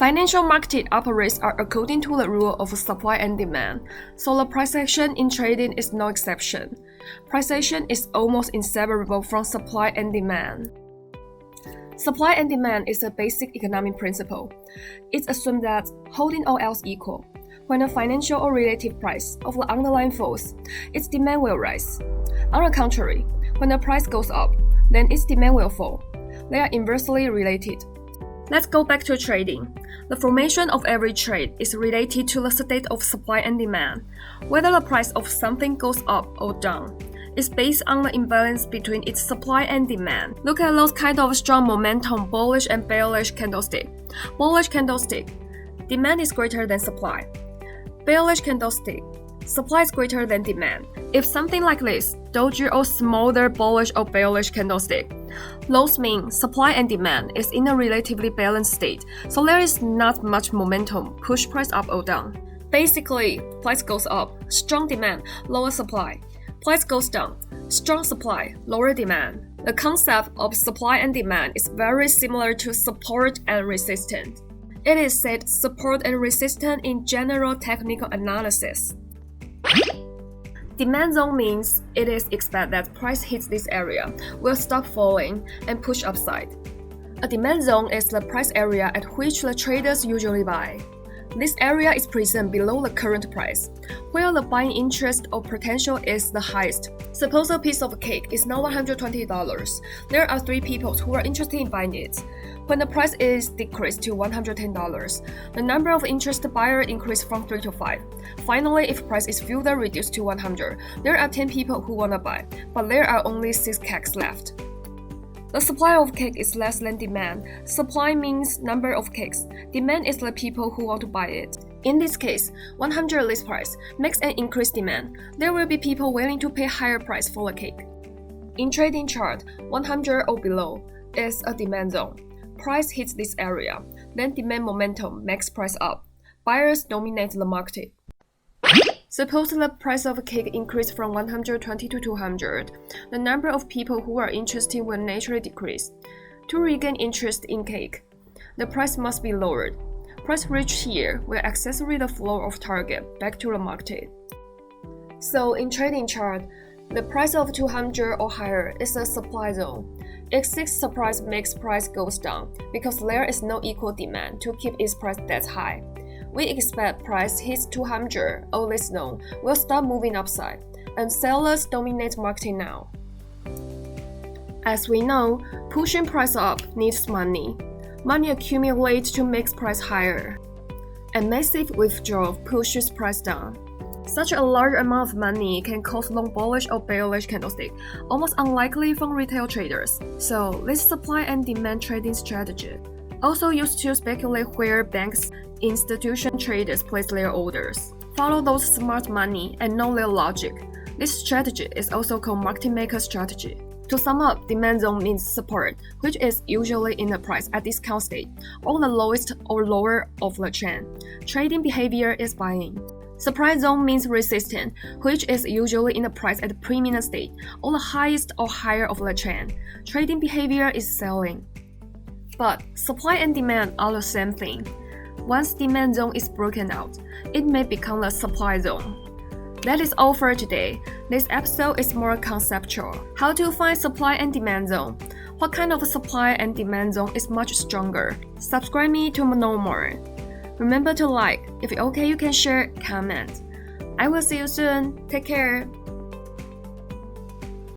Financial market operates are according to the rule of supply and demand, so the price action in trading is no exception. Price action is almost inseparable from supply and demand. Supply and demand is a basic economic principle. It assumes that, holding all else equal, when the financial or relative price of the underlying falls, its demand will rise. On the contrary, when the price goes up, then its demand will fall. They are inversely related. Let's go back to trading. The formation of every trade is related to the state of supply and demand. Whether the price of something goes up or down is based on the imbalance between its supply and demand. Look at those kind of strong momentum bullish and bearish candlestick. Bullish candlestick, demand is greater than supply. Bearish candlestick, supply is greater than demand. If something like this, doji or smaller bullish or bearish candlestick, those mean supply and demand is in a relatively balanced state, so there is not much momentum push price up or down. Basically, price goes up, strong demand, lower supply. Price goes down, strong supply, lower demand. The concept of supply and demand is very similar to support and resistance. It is said support and resistance in general technical analysis. Demand zone means it is expected that price hits this area, will stop falling, and push upside. A demand zone is the price area at which the traders usually buy. This area is present below the current price, where the buying interest or potential is the highest. Suppose a piece of cake is now $120. There are 3 people who are interested in buying it. When the price is decreased to $110, the number of interested buyers increased from 3 to 5. Finally, if price is further reduced to 100, there are 10 people who want to buy, but there are only 6 cakes left. The supply of cake is less than demand. Supply means number of cakes. Demand is the people who want to buy it. In this case, 100 list price makes an increased demand. There will be people willing to pay higher price for a cake. In trading chart, 100 or below is a demand zone. Price hits this area, then demand momentum makes price up. Buyers dominate the market. Suppose the price of a cake increased from 120 to 200. The number of people who are interested will naturally decrease. To regain interest in cake, the price must be lowered. Price reached here will accelerate the flow of target back to the market. So in trading chart, the price of 200 or higher is a supply zone. Excess supply makes price goes down because there is no equal demand to keep its price that high. We expect price hits 200 or this zone will start moving upside, and sellers dominate market now. As we know, pushing price up needs money. Money accumulates to make price higher. A massive withdrawal pushes price down. Such a large amount of money can cause long bullish or bearish candlestick, almost unlikely from retail traders. So this supply and demand trading strategy also used to speculate where banks, institution traders place their orders. Follow those smart money and know their logic. This strategy is also called market maker strategy. To sum up, demand zone means support, which is usually in the price at discount state, or the lowest or lower of the chain. Trading behavior is buying. Supply zone means resistance, which is usually in the price at the premium state, or the highest or higher of the chain. Trading behavior is selling. But supply and demand are the same thing. Once demand zone is broken out, it may become the supply zone. That is all for today. This episode is more conceptual. How to find supply and demand zone? What kind of supply and demand zone is much stronger? Subscribe me to know more. Remember to like. If it's okay, you can share, comment. I will see you soon. Take care.